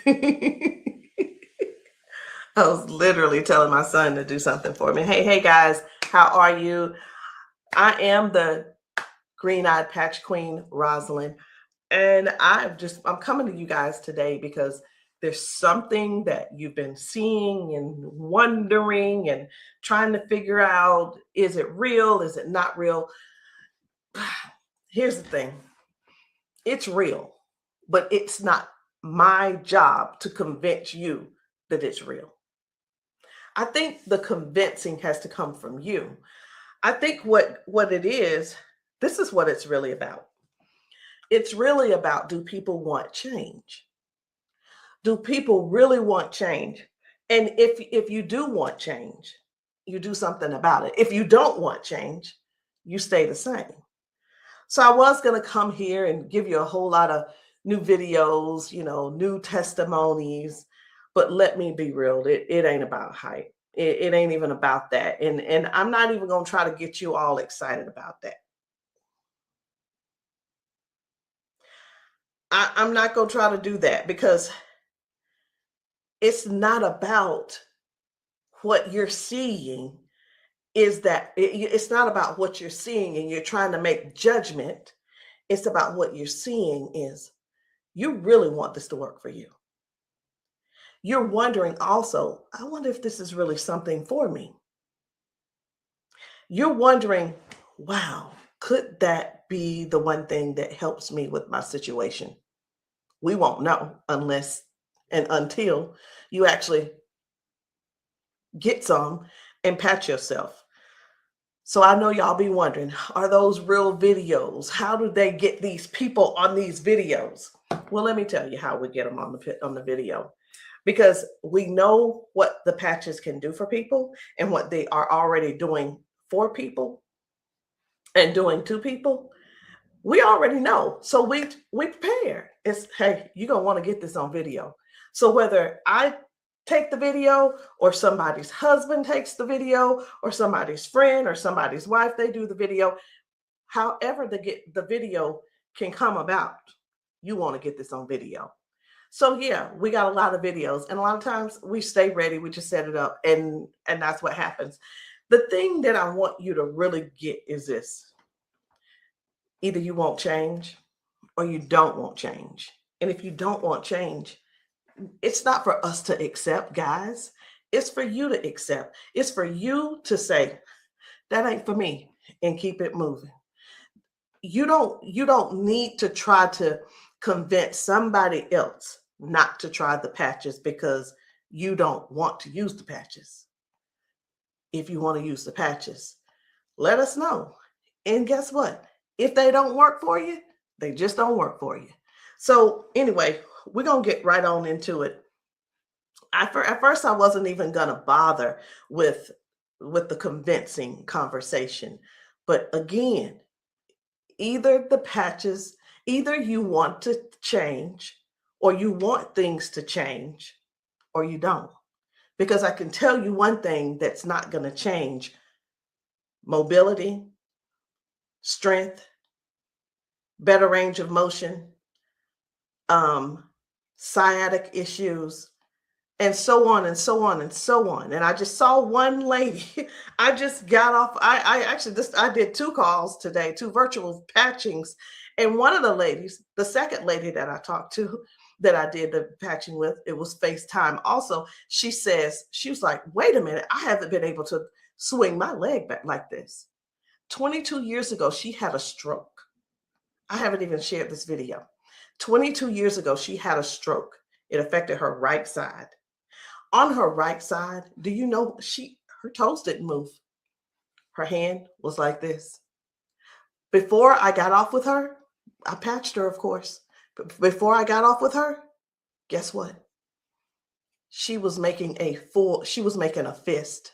I was literally telling my son to do something for me. Hey guys, how are you? I am the green-eyed patch queen, Rosalind, and I'm coming to you guys today because there's something that you've been seeing and wondering and trying to figure out, is it real? Is it not real? Here's the thing. It's real, but it's not my job to convince you that it's real. I think the convincing has to come from you. I think what it is, this is what it's really about. It's really about, do people want change? Do people really want change? And if you do want change, you do something about it. If you don't want change, you stay the same. So I was going to come here and give you a whole lot of new videos, new testimonies, but let me be real, it ain't about hype. It ain't even about that. And I'm not even going to try to get you all excited about that. I'm not going to try to do that because it's not about what you're seeing. It's not about what you're seeing and you're trying to make judgment. It's about what you're seeing is you really want this to work for you. You're wondering also, I wonder if this is really something for me. You're wondering, wow, could that be the one thing that helps me with my situation? We won't know unless and until you actually get some and pat yourself. So I know y'all be wondering, are those real videos? How do they get these people on these videos? Well, let me tell you how we get them on the video. Because we know what the patches can do for people and what they are already doing for people and doing to people. We already know. So we prepare. It's, hey, you're going to want to get this on video. So whether I take the video or somebody's husband takes the video or somebody's friend or somebody's wife, they do the video, however the video can come about, you want to get this on video. So yeah, we got a lot of videos, and a lot of times we stay ready. We just set it up, and that's what happens. The thing that I want you to really get is this: either you won't change, or you don't want change. And if you don't want change, it's not for us to accept, guys. It's for you to accept. It's for you to say, that ain't for me, and keep it moving. You don't need to try to convince somebody else not to try the patches because you don't want to use the patches. If you want to use the patches, let us know. And guess what? If they don't work for you, they just don't work for you. So anyway, we're going to get right on into it. At first, I wasn't even going to bother with the convincing conversation. But again, either the patches, either you want to change or you want things to change or you don't. Because I can tell you one thing that's not going to change: mobility, strength, better range of motion, sciatic issues, and so on and so on and so on. And I just saw one lady. I just got off. I did 2 calls today, 2 virtual patchings. And one of the ladies, the second lady that I talked to, that I did the patching with, it was FaceTime also. She was like, wait a minute, I haven't been able to swing my leg back like this. 22 years ago, she had a stroke. I haven't even shared this video. 22 years ago, she had a stroke. It affected her right side. On her right side, do you know her toes didn't move? Her hand was like this. Before I got off with her, I patched her, of course. But before I got off with her, guess what? She was making a fist.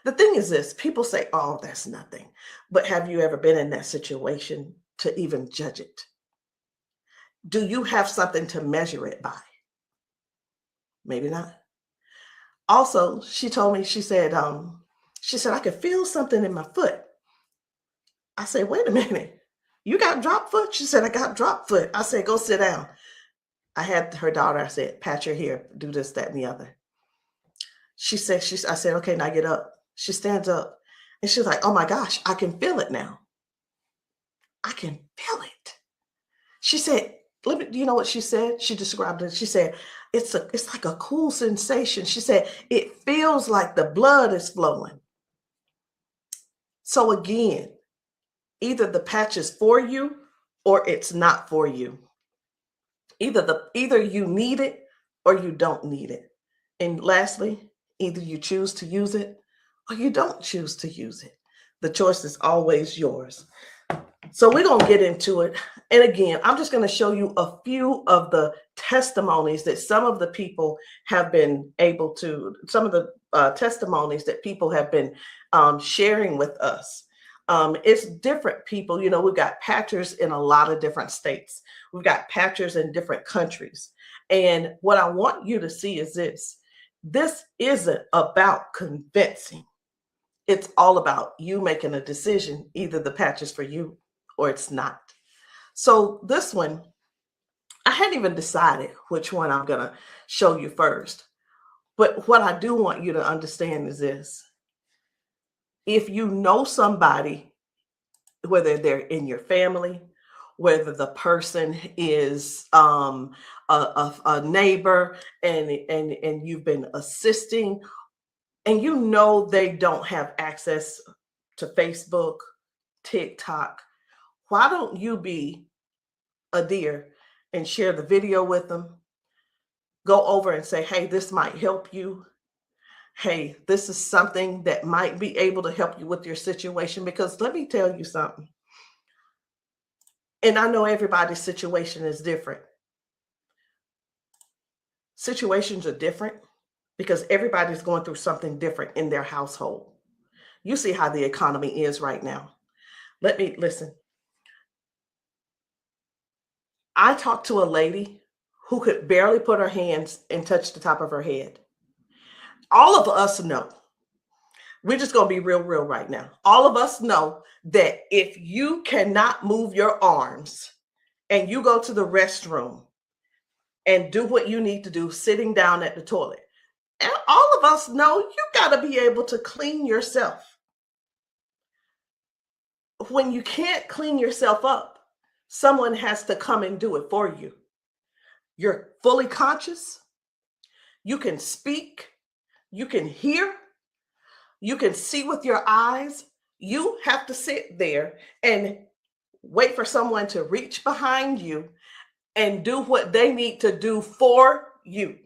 The thing is this: people say, oh, that's nothing. But have you ever been in that situation to even judge it? Do you have something to measure it by? Maybe not. Also, she told me, she said, I could feel something in my foot. I said, wait a minute, you got drop foot? She said, I got drop foot. I said, go sit down. I had her daughter, I said, pat your hair, do this, that, and the other. I said, okay, now get up. She stands up and she's like, oh my gosh, I can feel it now. I can feel it. She said, let me, you know what she said? She described it. She said, it's like a cool sensation. She said, it feels like the blood is flowing. So again, either the patch is for you or it's not for you. Either you need it or you don't need it. And lastly, either you choose to use it or you don't choose to use it. The choice is always yours. So we're going to get into it. And again, I'm just going to show you a few of the testimonies that some of the people have been able to, some of the testimonies that people have been sharing with us. It's different people. You know, we've got patchers in a lot of different states. We've got patchers in different countries. And what I want you to see is this. This isn't about convincing. It's all about you making a decision. Either the patch is for you or it's not. So this one, I hadn't even decided which one I'm going to show you first. But what I do want you to understand is this. If you know somebody, whether they're in your family, whether the person is a neighbor and you've been assisting, and you know they don't have access to Facebook, TikTok, why don't you be a dear and share the video with them? Go over and say, hey, this might help you. Hey, this is something that might be able to help you with your situation. Because let me tell you something. And I know everybody's situation is different. Situations are different because everybody's going through something different in their household. You see how the economy is right now. Let me listen. I talked to a lady who could barely put her hands and touch the top of her head. All of us know, we're just going to be real right now. All of us know that if you cannot move your arms and you go to the restroom and do what you need to do sitting down at the toilet, and all of us know you got to be able to clean yourself. When you can't clean yourself up, someone has to come and do it for you. You're fully conscious. You can speak. You can hear. You can see with your eyes. You have to sit there and wait for someone to reach behind you and do what they need to do for you.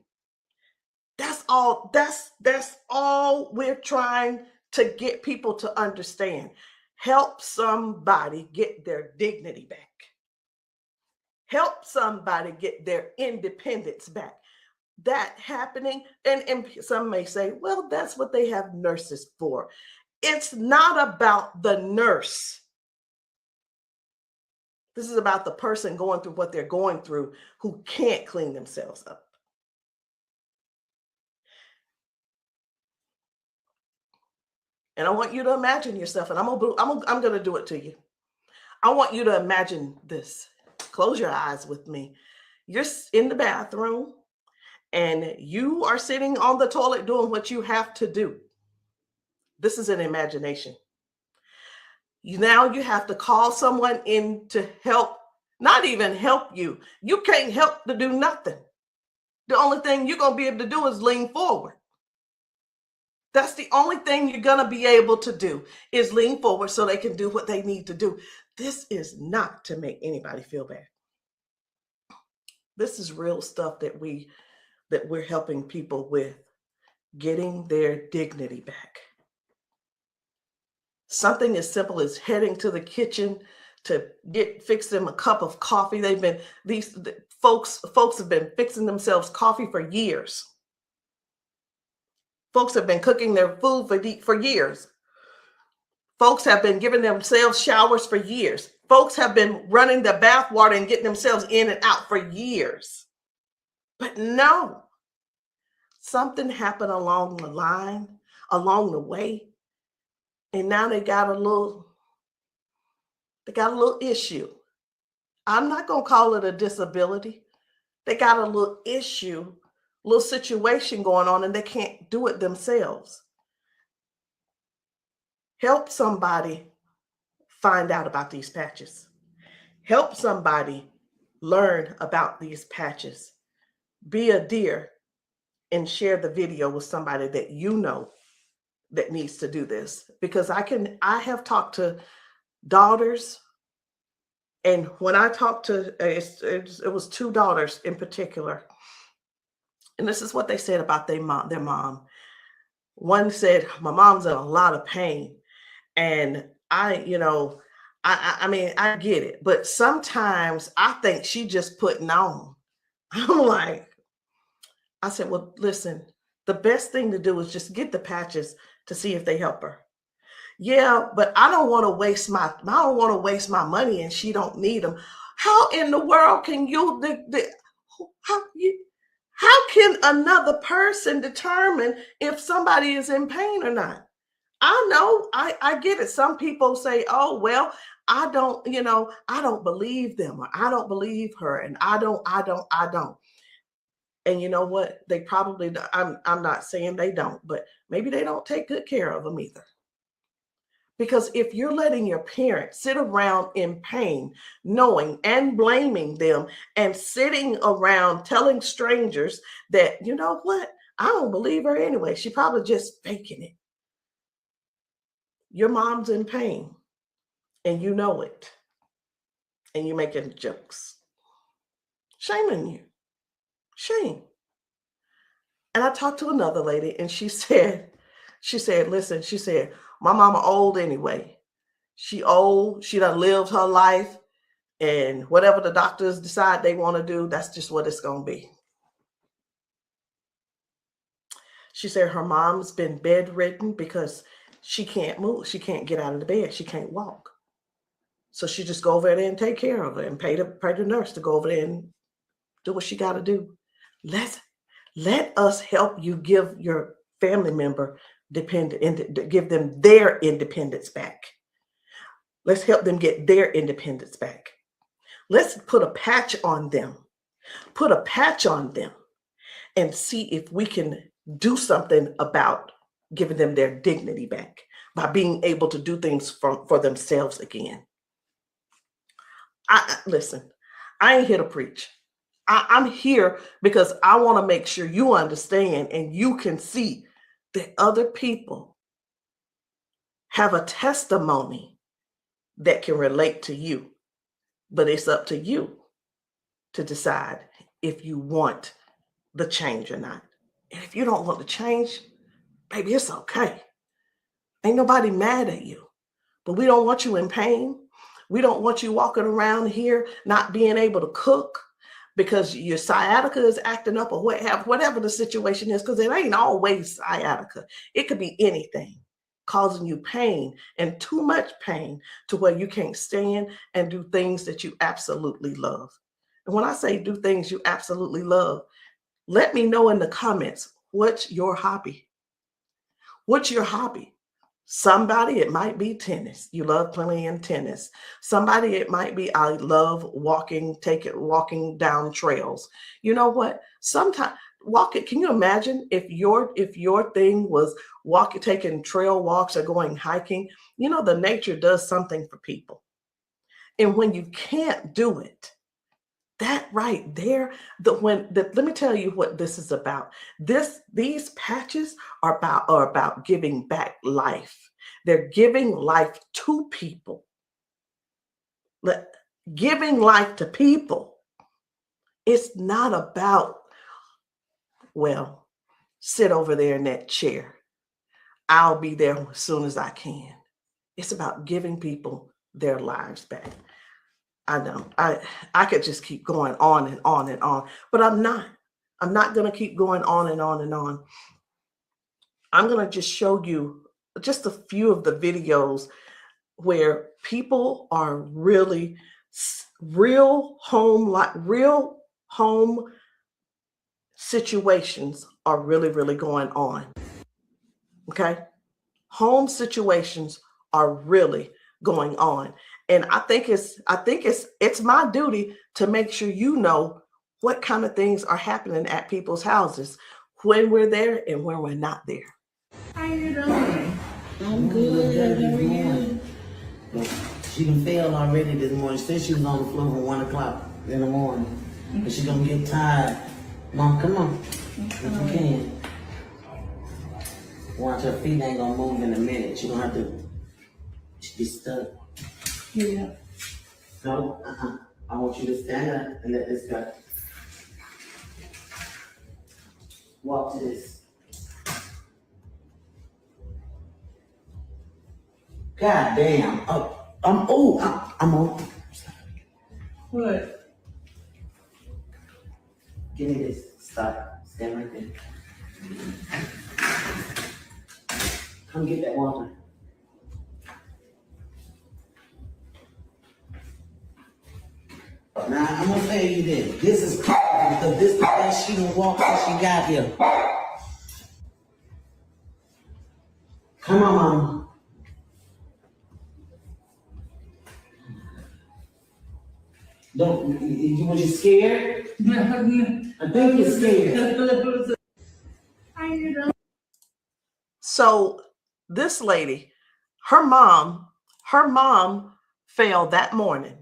That's all. That's all we're trying to get people to understand. Help somebody get their dignity back. Help somebody get their independence back. That happening, and some may say, well, that's what they have nurses for. It's not about the nurse. This is about the person going through what they're going through who can't clean themselves up. And I want you to imagine yourself, and I'm going to do it to you. I want you to imagine this. Close your eyes with me. You're in the bathroom and you are sitting on the toilet doing what you have to do. This is an imagination. Now you have to call someone in to help, not even help you. You can't help to do nothing. The only thing you're going to be able to do is lean forward. That's the only thing you're going to be able to do is lean forward so they can do what they need to do. This is not to make anybody feel bad. This is real stuff that we're helping people with, getting their dignity back. Something as simple as heading to the kitchen to fix them a cup of coffee. These folks have been fixing themselves coffee for years. Folks have been cooking their food for years. Folks have been giving themselves showers for years. Folks have been running the bath water and getting themselves in and out for years. But no, something happened along the line, along the way, and now they got a little issue. I'm not going to call it a disability They got a little issue, little situation going on, and they can't do it themselves. Help somebody find out about these patches. Help somebody learn about these patches. Be a dear and share the video with somebody that you know that needs to do this. Because I have talked to daughters, and when I talked to, it was two daughters in particular, and this is what they said about their mom. One said, my mom's in a lot of pain. And I mean, I get it, but sometimes I think she just putting on. I'm like, I said, well, listen, the best thing to do is just get the patches to see if they help her. Yeah, but I don't want to waste my money and she don't need them. How in the world can how you how can another person determine if somebody is in pain or not? I know, I get it. Some people say, oh, well, I don't believe them, or I don't believe her, and I don't. And you know what? They probably, I'm not saying they don't, but maybe they don't take good care of them either. Because if you're letting your parents sit around in pain, knowing and blaming them, and sitting around telling strangers that, you know what, I don't believe her anyway, she probably just faking it. Your mom's in pain and you know it, and you're making jokes. Shame on you. Shame. And I talked to another lady and she said, listen, she said, my mama old anyway. She old, she done lived her life, and whatever the doctors decide they want to do, that's just what it's going to be. She said her mom's been bedridden because she can't move. She can't get out of the bed. She can't walk. So she just go over there and take care of her and pay the nurse to go over there and do what she got to do. Let us help you give your family member give them their independence back. Let's help them get their independence back. Let's put a patch on them. Put a patch on them and see if we can do something about giving them their dignity back by being able to do things for themselves again. Listen, I ain't here to preach. I'm here because I want to make sure you understand and you can see that other people have a testimony that can relate to you. But it's up to you to decide if you want the change or not. And if you don't want the change, baby, it's okay. Ain't nobody mad at you. But we don't want you in pain. We don't want you walking around here not being able to cook because your sciatica is acting up, or whatever the situation is, because it ain't always sciatica. It could be anything causing you pain, and too much pain to where you can't stand and do things that you absolutely love. And when I say do things you absolutely love, let me know in the comments, what's your hobby? What's your hobby? Somebody, it might be tennis. You love playing tennis. Somebody, it might be, I love walking down trails. You know what? Sometimes walking, can you imagine if your thing was taking trail walks or going hiking? You know, the nature does something for people. And when you can't do it, that right there, let me tell you what this is about. These patches are about giving back life. They're giving life to people. Giving life to people. It's not about, well, sit over there in that chair. I'll be there as soon as I can. It's about giving people their lives back. I know I could just keep going on and on and on, but I'm not. I'm not going to keep going on and on and on. I'm going to just show you just a few of the videos where people are really real home situations are really going on. Okay? Home situations are really going on. And I think it's my duty to make sure you know what kind of things are happening at people's houses when we're there and when we're not there. How you doing? I'm good. How are you? She done failed already this morning. She said she was on the floor from 1 o'clock in the morning. But she gonna get tired. Mom, come on. If you can. Watch, her feet ain't gonna move in a minute. She gonna have to be stuck. Yeah. No, I want you to stand up and let this go. Walk to this. God damn. I'm on. What? Give me this. Stop. Stand right there. Come get that water. Now, I'm gonna tell you this. This is powerful because this is the best she done walked since she got here. Come on, Mama. Don't, was you scared? I think you're scared. How you doing? So this lady, her mom fell that morning.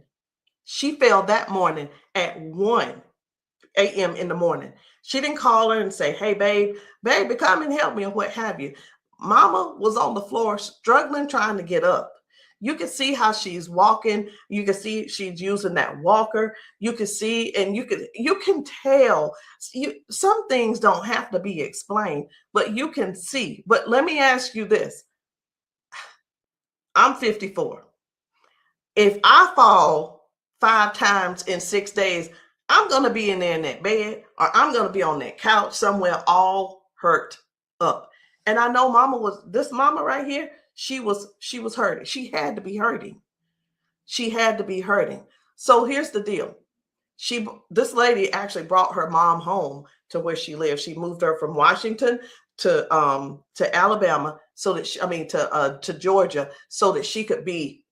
She fell that morning at 1 a.m. in the morning. She didn't call her and say, hey, baby, come and help me, or what have you. Mama was on the floor struggling, trying to get up. You can see how she's walking. You can see she's using that walker. You can see, and you can tell. Some things don't have to be explained, but you can see. But let me ask you this. I'm 54. If I fall 5 times in 6 days, I'm going to be in there in that bed, or I'm going to be on that couch somewhere all hurt up. And I know this mama right here, she was hurting. She had to be hurting. She had to be hurting. So here's the deal. This lady actually brought her mom home to where she lived. She moved her from Washington to Alabama to Georgia, so that she could be,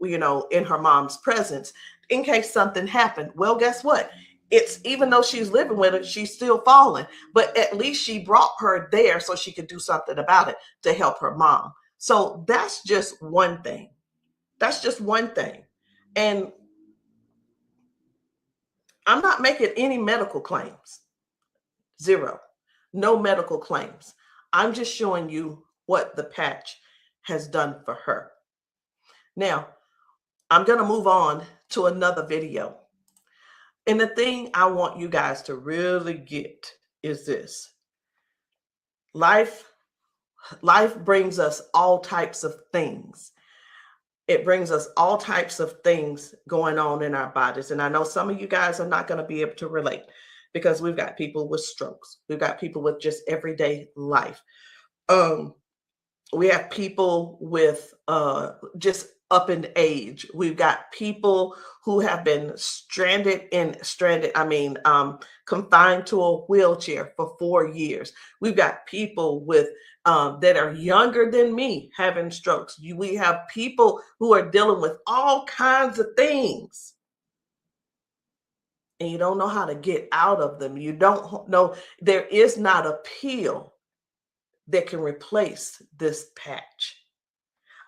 in her mom's presence in case something happened. Well, guess what? It's, even though she's living with her, she's still falling, but at least she brought her there so she could do something about it to help her mom. So that's just one thing. That's just one thing. And I'm not making any medical claims. Zero. No medical claims. I'm just showing you what the patch has done for her. Now, I'm going to move on to another video. And the thing I want you guys to really get is this. Life brings us all types of things. It brings us all types of things going on in our bodies. And I know some of you guys are not going to be able to relate, because we've got people with strokes. We've got people with just everyday life. We have people with just up in age. We've got people who have been confined to a wheelchair for 4 years. We've got people with that are younger than me having strokes. We have people who are dealing with all kinds of things, and you don't know how to get out of them. You don't know. There is not a pill that can replace this patch.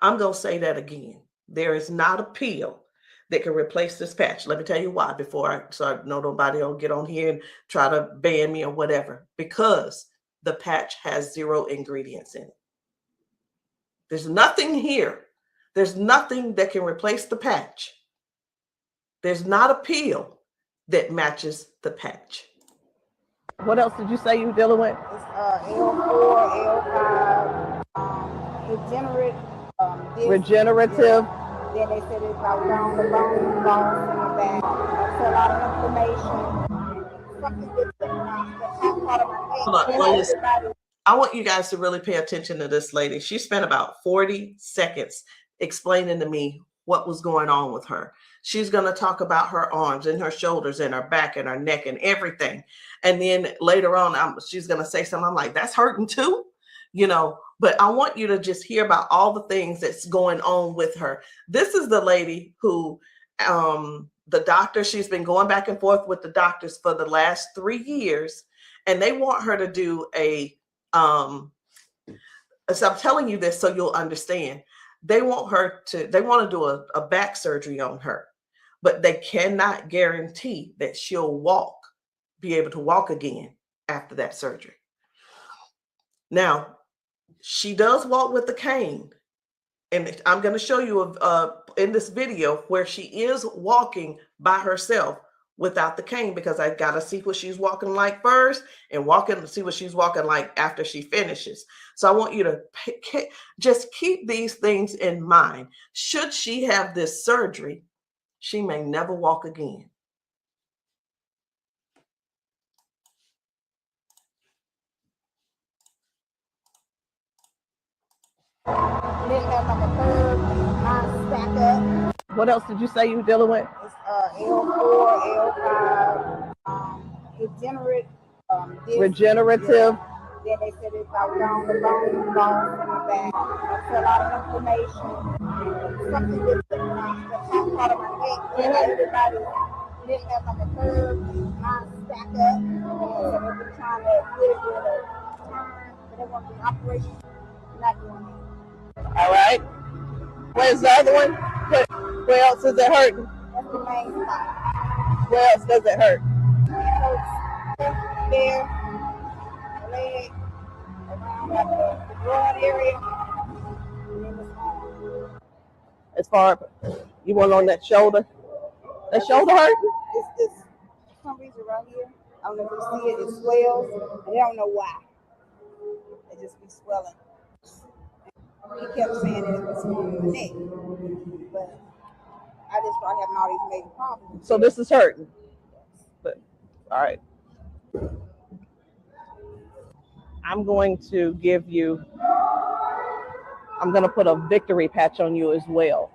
I'm going to say that again. There is not a pill that can replace this patch. Let me tell you why, so I know nobody will get on here and try to ban me or whatever. Because the patch has 0 ingredients in it. There's nothing here. There's nothing that can replace the patch. There's not a pill that matches the patch. What else did you say you were dealing with? It's L4, L5, Regenerative. Then they said it's about down the bone, bones in the back. That's a lot of inflammation. Something that's part of my head. I want you guys to really pay attention to this lady. She spent about 40 seconds explaining to me what was going on with her. She's going to talk about her arms and her shoulders and her back and her neck and everything. And then later on, she's going to say something. I'm like, that's hurting too, but I want you to just hear about all the things that's going on with her. This is the lady who the doctor, she's been going back and forth with the doctors for the last 3 years, and they want her to do a, so I'm telling you this so you'll understand. They want to do a back surgery on her, but they cannot guarantee that she'll be able to walk again after that surgery. Now, she does walk with the cane. And I'm going to show you in this video where she is walking by herself without the cane, because I got to see what she's walking like first and see what she's walking like after she finishes. So I want you to just keep these things in mind. Should she have this surgery, she may never walk again. What else did you say you were dealing with? It's L4, L5, regenerative. Yeah. Then they said it's out down the bone in the back. That's a lot of inflammation. Something with the top part of my neck. And everybody living up like a curve, mine stack up. So they've been trying to get it with a turn, but they want the operation. Not doing it. All right. Where's the other one? Where else is it hurting? That's the main spot. Where else does it hurt? It hurts there, leg, around like the broad area, and then the arm. As far you want on that shoulder? That shoulder hurt? It's for some reason right here. I don't know if you see it. It swells, and they don't know why. It just be swelling. He kept saying that it was from the neck, but I just started having all these major problems. So this is hurting. But, all right. I'm going to put a victory patch on you as well.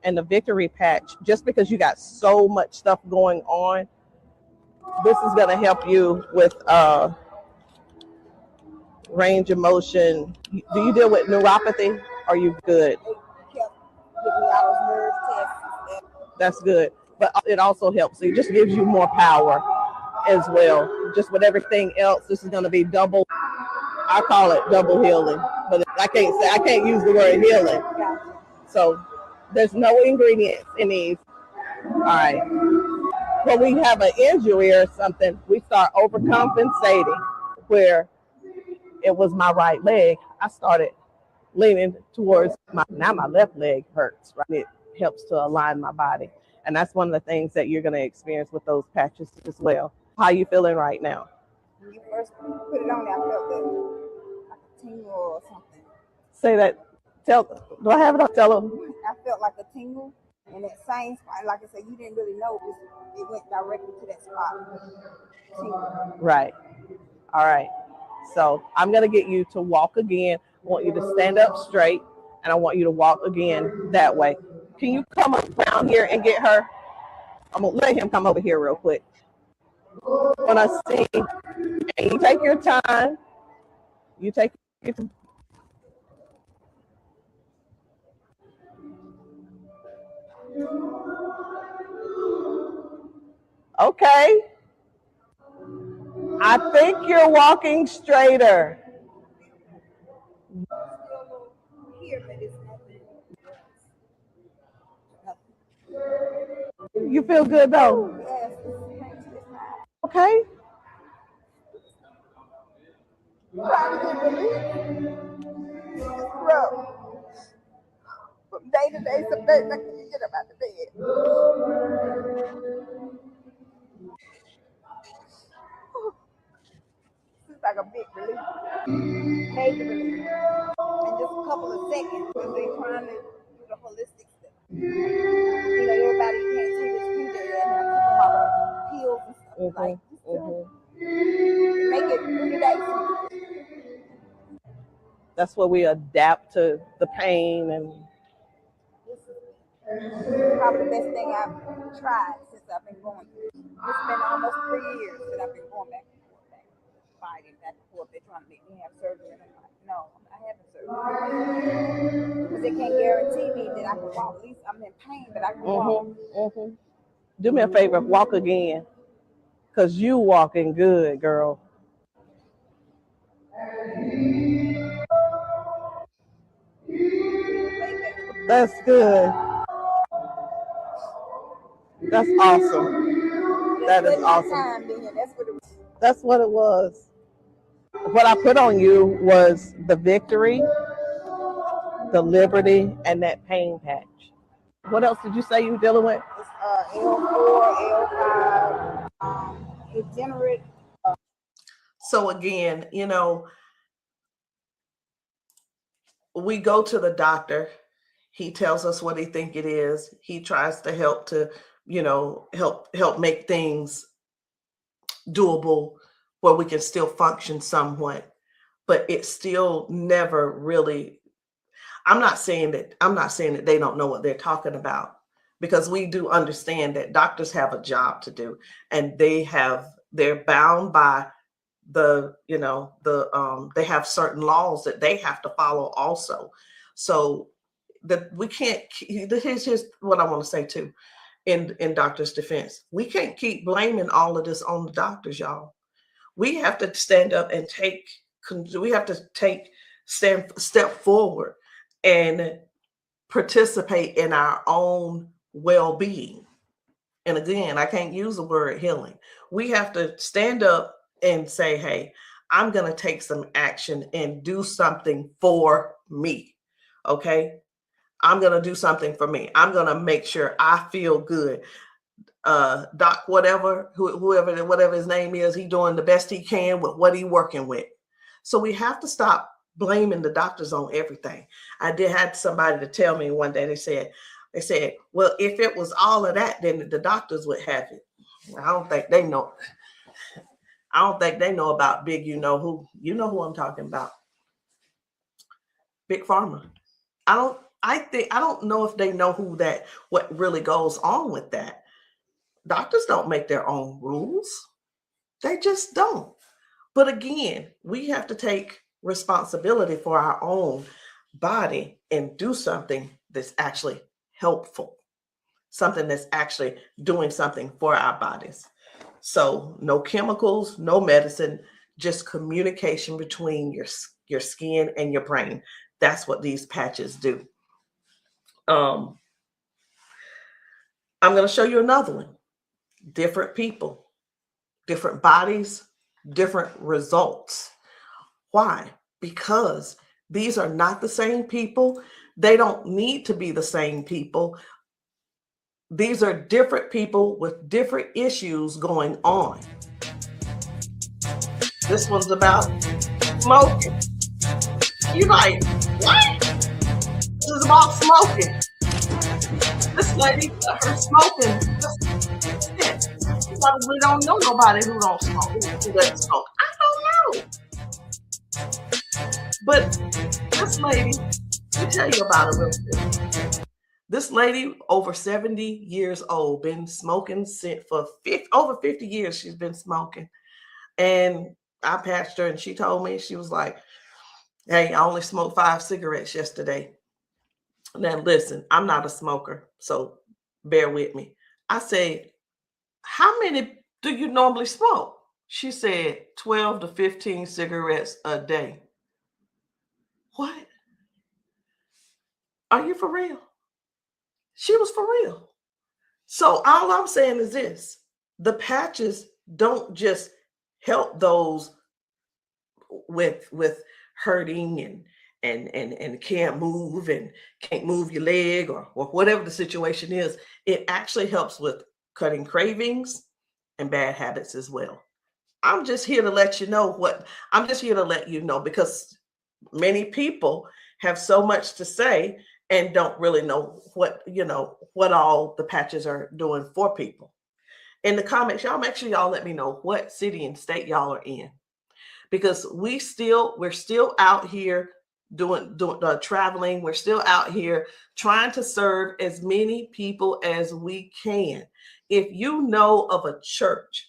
And the victory patch, just because you got so much stuff going on, this is going to help you with range of motion. Do you deal with neuropathy? Are you good? They kept giving me all those nerve tests. That's good. But it also helps. It just gives you more power as well. Just with everything else, this is going to be double. I call it double healing, but I can't use the word healing. So there's no ingredients in these. All right. When we have an injury or something, we start overcompensating. Where it was my right leg, I started leaning towards my left leg hurts, right? It helps to align my body. And that's one of the things that you're going to experience with those patches as well. How are you feeling right now? When you first put it on, I felt like a tingle or something. Say that. Do I have it up? Tell them. I felt like a tingle, and that same spot, like I said, you didn't really know it went directly to that spot. Tingle. Right. All right. So I'm going to get you to walk again. I want you to stand up straight, and I want you to walk again that way. Can you come around here and get her? I'm going to let him come over here real quick. When I sing, and you take your time. You take your time. Okay. I think you're walking straighter. You feel good though? Okay. From day to day, some days I can't get up out of bed. It's like a big relief, major relief, in just a couple of seconds because they're trying to do the holistic stuff. You know, everybody can't see this finger and have to come out of pills and stuff like make it 3 days. That's where we adapt to the pain, and this is probably the best thing I've tried since I've been going through. It's been almost 3 years that I've been going back and forth, fighting back and forth. They're trying to make me have surgery, and I'm like, no, I'm not having surgery because they can't guarantee me that I can walk. At least I'm in pain, but I can walk. Do me a favor, walk again, because you walking good, girl. That's good. That's awesome. That is awesome. That's what it was. What I put on you was the victory, the liberty, and that pain patch. What else did you say you were dealing with? It's L4, L5, degenerate. So again, we go to the doctor. He tells us what he think it is. He tries to help help make things doable where we can still function somewhat, but it's still never really. I'm not saying that they don't know what they're talking about, because we do understand that doctors have a job to do, and they're bound by they have certain laws that they have to follow also. So that we can't. Here's what I want to say too. In doctors' defense, we can't keep blaming all of this on the doctors, y'all. We have to stand up and step forward and participate in our own well-being. And again, I can't use the word healing. We have to stand up and say, hey, I'm going to take some action and do something for me. Okay. I'm going to do something for me. I'm going to make sure I feel good. Doc, whatever his name is, he's doing the best he can with what he's working with. So we have to stop blaming the doctors on everything. I had somebody to tell me one day, they said, well, if it was all of that, then the doctors would have it. I don't think they know. I don't think they know about big, you know who I'm talking about. Big Pharma. I don't know if they know what really goes on with that. Doctors don't make their own rules. They just don't. But again, we have to take responsibility for our own body and do something that's actually helpful, something that's actually doing something for our bodies. So no chemicals, no medicine, just communication between your skin and your brain. That's what these patches do. I'm going to show you another one. Different people, different bodies, different results. Why? Because these are not the same people. They don't need to be the same people. These are different people with different issues going on. This one's about smoking. You're like, what? This is about smoking. This lady, her smoking. You probably don't know nobody who don't smoke, who doesn't smoke. I don't know. But this lady, let me tell you about her real quick. This lady, over 70 years old, been smoking for over 50 years. She's been smoking. And I patched her, and she told me, she was like, hey, I only smoked 5 cigarettes yesterday. Now, listen, I'm not a smoker, so bear with me. I said, how many do you normally smoke? She said 12 to 15 cigarettes a day. What? Are you for real? She was for real. So all I'm saying is this: the patches don't just help those with hurting and can't move and can't move your leg or whatever the situation is. It actually helps with cutting cravings and bad habits as well. I'm just here to let you know because many people have so much to say and don't really know what all the patches are doing for people. In the comments, y'all make sure y'all let me know what city and state y'all are in, because we're still out here doing traveling. We're still out here trying to serve as many people as we can. If you know of a church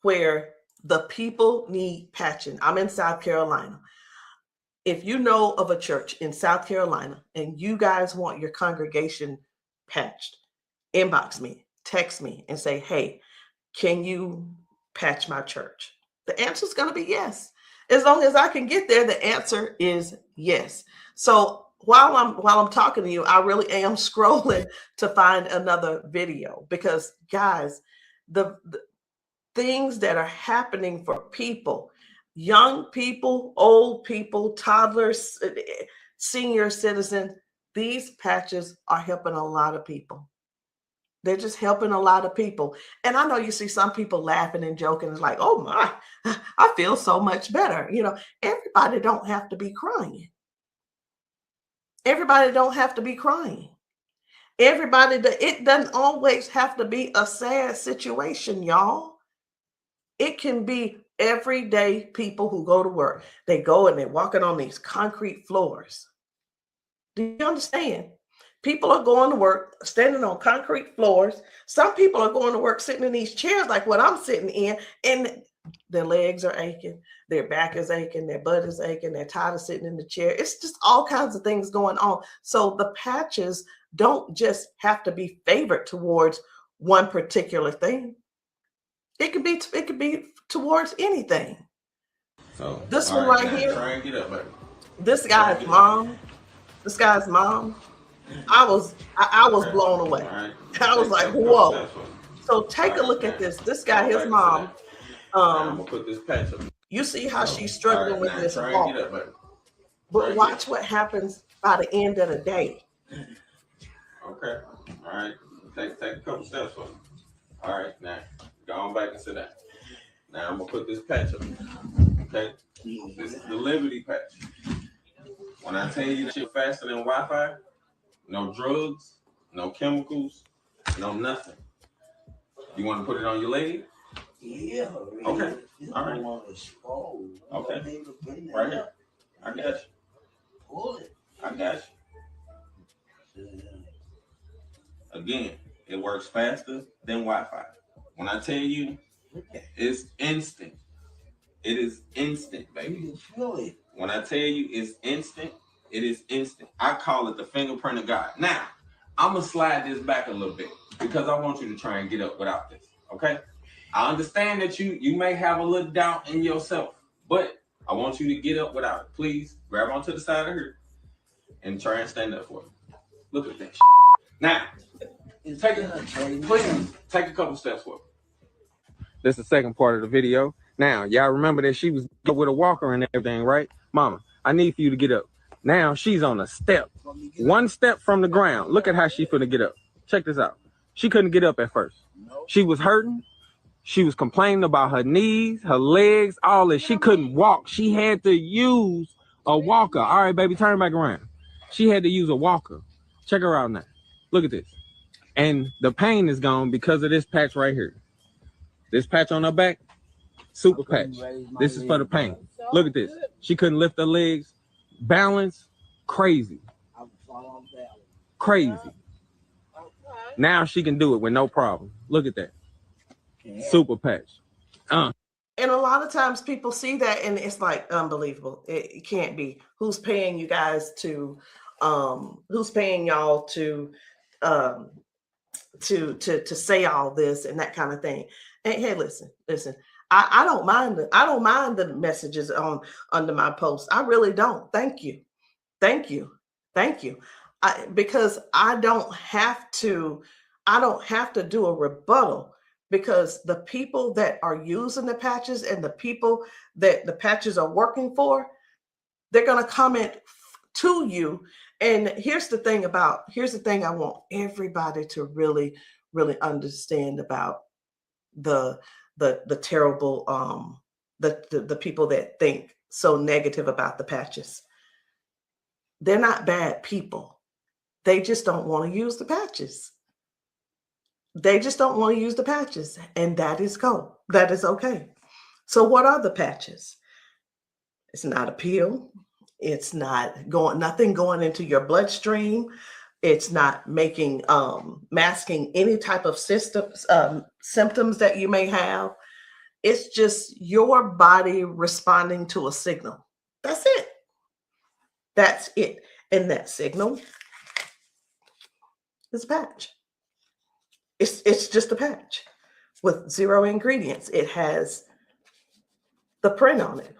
where the people need patching, I'm in South Carolina. if you know of a church in South Carolina and you guys want your congregation patched, inbox me, text me, and say, hey, can you patch my church? The answer is going to be yes. As long as I can get there, the answer is yes. So while I'm talking to you, I really am scrolling to find another video, because guys, the things that are happening for people, young people, old people, toddlers, senior citizens, these patches are helping a lot of people. They're just helping a lot of people. And I know you see some people laughing and joking. It's like, oh my, I feel so much better. You know, everybody don't have to be crying. Everybody don't have to be crying. It doesn't always have to be a sad situation, y'all. It can be everyday people who go to work. They go and they're walking on these concrete floors. Do you understand? People are going to work standing on concrete floors. Some people are going to work sitting in these chairs like what I'm sitting in, and their legs are aching, their back is aching, their butt is aching, they're tired of sitting in the chair. It's just all kinds of things going on. So the patches don't just have to be favored towards one particular thing. It could be towards anything. So this one right here, try and get up, baby. This guy's mom, I was blown away. Right. I was like, whoa. So take a look at this. This guy, his mom, I'm gonna put this patch up. you see how she's struggling with this try walk. and get up, baby. But watch what happens by the end of the day. Okay. All right. Take a couple steps for me. All right. Now go on back and sit down. Now I'm gonna put this patch up. Okay. This is the Liberty patch. When I tell you that you're faster than Wi-Fi, no drugs, no chemicals, no nothing. You want to put it on your leg? Yeah. Okay. All right. Okay. Right here. I got you. Pull it. I got you. Again, it works faster than Wi-Fi. When I tell you, it's instant. It is instant, baby. You can feel it. When I tell you it's instant, it is instant. I call it the fingerprint of God. Now, I'm going to slide this back a little bit because I want you to try and get up without this, okay? I understand that you may have a little doubt in yourself, but I want you to get up without it. Please grab onto the side of her and try and stand up for me. Look at that shit. Now, please take a couple steps forward. This is the second part of the video. Now, y'all remember that she was with a walker and everything, right? Mama, I need for you to get up. Now she's on a step. One step from the ground. Look at how she finna get up. Check this out. She couldn't get up at first. She was hurting. She was complaining about her knees, her legs, all this. She couldn't walk. She had to use a walker. All right, baby, turn back around. She had to use a walker. Check her out now. Look at this. And the pain is gone because of this patch right here. This patch on her back, super patch. This is for the pain. Look at this. She couldn't lift her legs. Balance, crazy. Crazy. Now she can do it with no problem. Look at that. Super patch. And a lot of times people see that and it's like unbelievable. It can't be. Who's paying you guys to who's paying y'all to say all this and that kind of thing. And hey, listen. I don't mind the messages under my post. I really don't. Thank you. Because I don't have to do a rebuttal, because the people that are using the patches and the people that the patches are working for, they're going to comment to you. And here's the thing I want everybody to really, really understand about the terrible, the people that think so negative about the patches. They're not bad people. They just don't want to use the patches. And that is cool. That is okay. So what are the patches? It's not a pill. It's not nothing going into your bloodstream. It's not masking any type of symptoms that you may have. It's just your body responding to a signal. That's it. That's it. And that signal is a patch. It's just a patch with 0 ingredients. It has the print on it,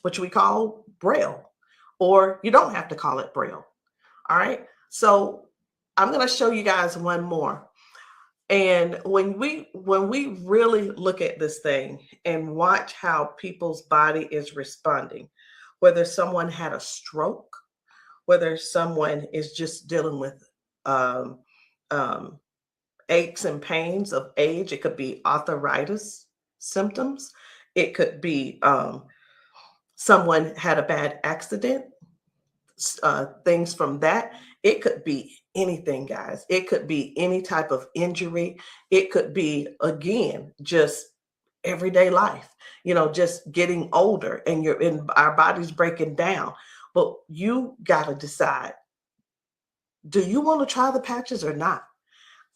which we call Braille, or you don't have to call it Braille. All right. So I'm going to show you guys one more. And when we really look at this thing and watch how people's body is responding, whether someone had a stroke, whether someone is just dealing with aches and pains of age, it could be arthritis symptoms, it could be someone had a bad accident, things from that. It could be anything, guys. It could be any type of injury. It could be, again, just everyday life, just getting older and our body's breaking down. But you got to decide, do you want to try the patches or not?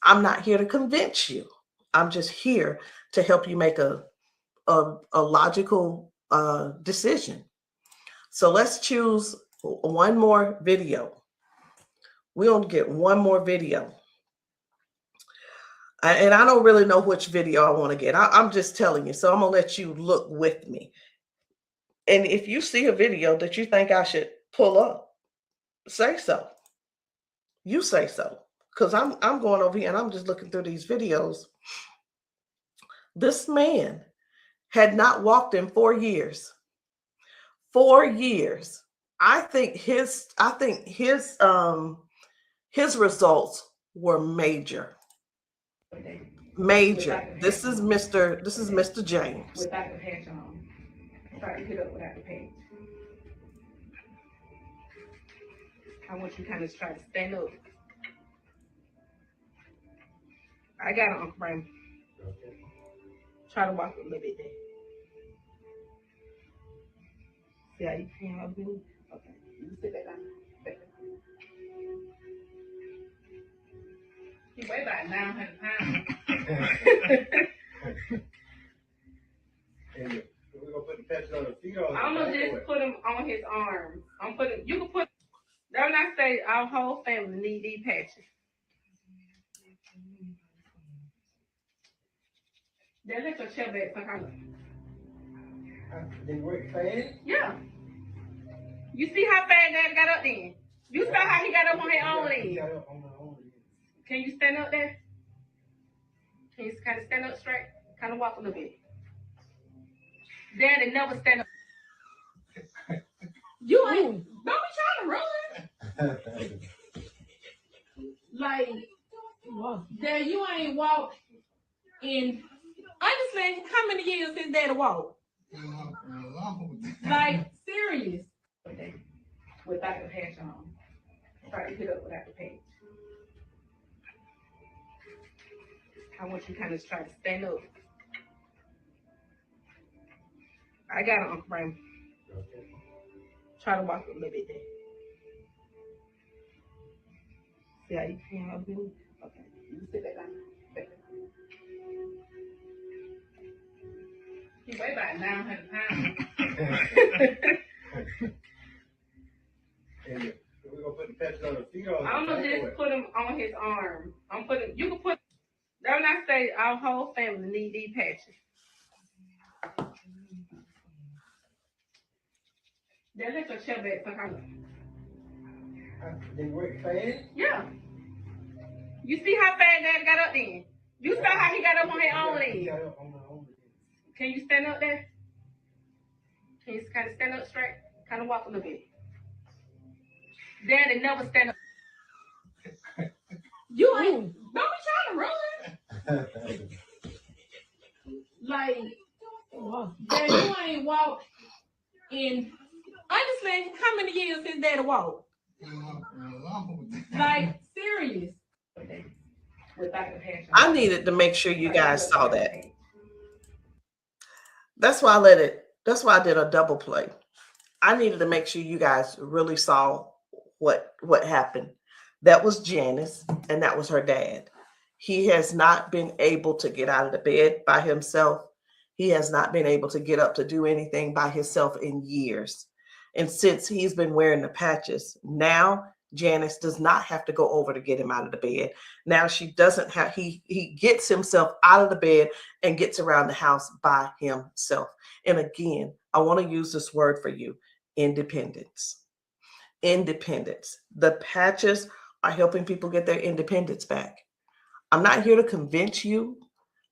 I'm not here to convince you. I'm just here to help you make a logical decision. So let's choose one more video. We're going to get one more video. And I don't really know which video I want to get. I'm just telling you. So I'm going to let you look with me. And if you see a video that you think I should pull up, say so. You say so. Because I'm going over here and I'm just looking through these videos. This man had not walked in 4 years. 4 years. I think his results were major. Major. This is Mr. James. Without the patch on. Try to get up without the patch. I want you to kind of try to stand up. I got it, Uncle Brian. Try to walk a little bit there. See how you can up here? Okay. You sit back down. Back down. He weigh about 900 pounds. We're gonna put the patch on his feet. I'm gonna just put him on his arms. You can put, that when I say our whole family need these patches. Then let your chair back some They work fast? Yeah. You see how fast Dad got up then? You saw how he got up on his own leg. Can you stand up there? Can you kind of stand up straight? Kind of walk a little bit. Daddy never stand up. You ain't, don't be trying to run. Like, Dad, you ain't walked in, honestly, how many years since Daddy walked? Like, serious. Without the patch on. Try to get up without the patch. I want you to kind of try to stand up. I got it, Uncle Brian. Try to walk a little bit there. See how you can up here? Okay. You sit back down. Back down. He weigh about 900 pounds. We're gonna put the patch on his feet. I'm gonna just put him on his arm. You can put, that when I say our whole family need these patches. Then let your chair back some They work fast? Yeah. You see how fast Dad got up then? You saw how he got up on his own leg. Can you stand up there? Can you kind of stand up straight? Kind of walk a little bit. Daddy never stand up. You ain't, don't be trying to run. Like, Dad, you ain't walked in, honestly, how many years since Daddy walked? Like, serious. Without the patch on. I needed to make sure you guys saw that. That's why I did a double play. I needed to make sure you guys really saw what happened. That was Janice, and that was her dad. He has not been able to get out of the bed by himself. He has not been able to get up to do anything by himself in years. And since he's been wearing the patches, now Janice does not have to go over to get him out of the bed. Now she doesn't have, he gets himself out of the bed and gets around the house by himself. And again, I want to use this word for you, independence. Independence. The patches are helping people get their independence back. I'm not here to convince you.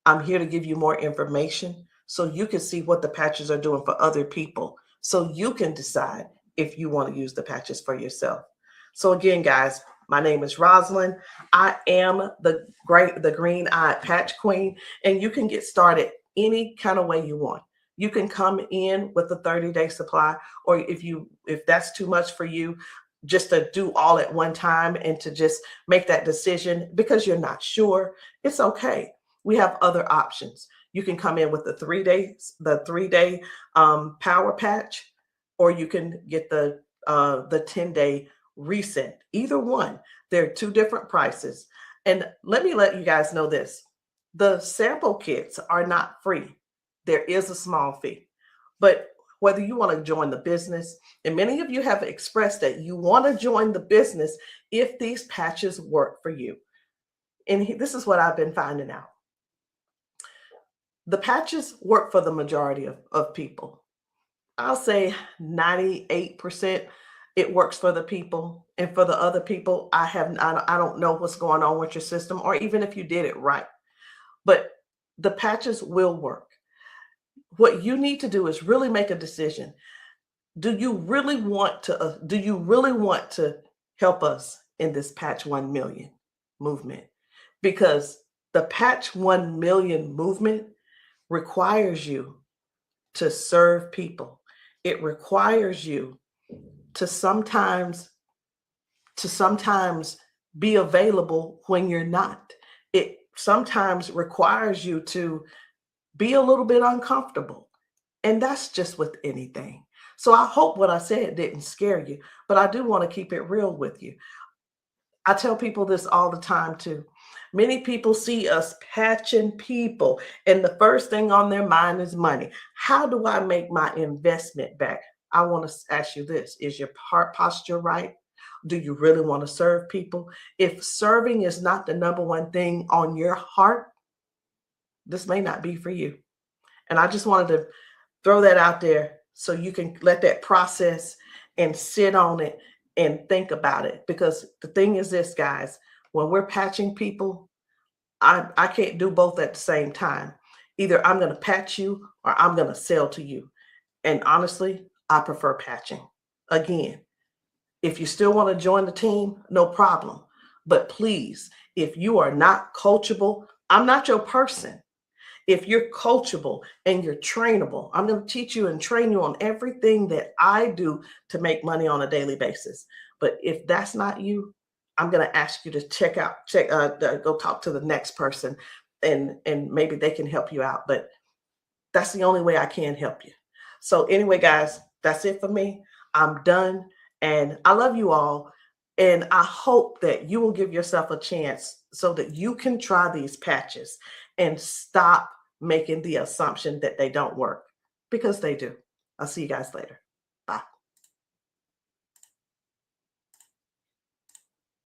I'm here to give you more information so you can see what the patches are doing for other people, so you can decide if you want to use the patches for yourself. So again, guys, my name is Rosalind. I am the green-eyed patch queen, and you can get started any kind of way you want. You can come in with a 30-day supply, or if that's too much for you, just to do all at one time and to just make that decision because you're not sure, it's okay. We have other options. You can come in with the 3-day power patch, or you can get the 10-day reset. Either one. There are two different prices. And let me let you guys know this. The sample kits are not free. There is a small fee. But whether you want to join the business, and many of you have expressed that you want to join the business if these patches work for you. And this is what I've been finding out. The patches work for the majority of people. I'll say 98% it works for the people. And for the other people, I don't know what's going on with your system, or even if you did it right. But the patches will work. What you need to do is really make a decision. Do you really want to help us in this Patch 1 Million movement? Because the Patch 1 Million movement requires you to serve people. It requires you to sometimes be available when you're not. It sometimes requires you to be a little bit uncomfortable. And that's just with anything. So I hope what I said didn't scare you, but I do want to keep it real with you. I tell people this all the time too. Many people see us patching people, and the first thing on their mind is money. How do I make my investment back? I want to ask you this. Is your heart posture right? Do you really want to serve people? If serving is not the number one thing on your heart, this may not be for you. And I just wanted to throw that out there so you can let that process and sit on it and think about it. Because the thing is this, guys, when we're patching people, I can't do both at the same time. Either I'm going to patch you or I'm going to sell to you. And honestly, I prefer patching. Again, if you still want to join the team, no problem. But please, if you are not coachable, I'm not your person. If you're coachable and you're trainable, I'm going to teach you and train you on everything that I do to make money on a daily basis. But if that's not you, I'm going to ask you to go talk to the next person, and maybe they can help you out. But that's the only way I can help you. So anyway, guys, that's it for me. I'm done. And I love you all. And I hope that you will give yourself a chance so that you can try these patches and stop making the assumption that they don't work, because they do. I'll see you guys later.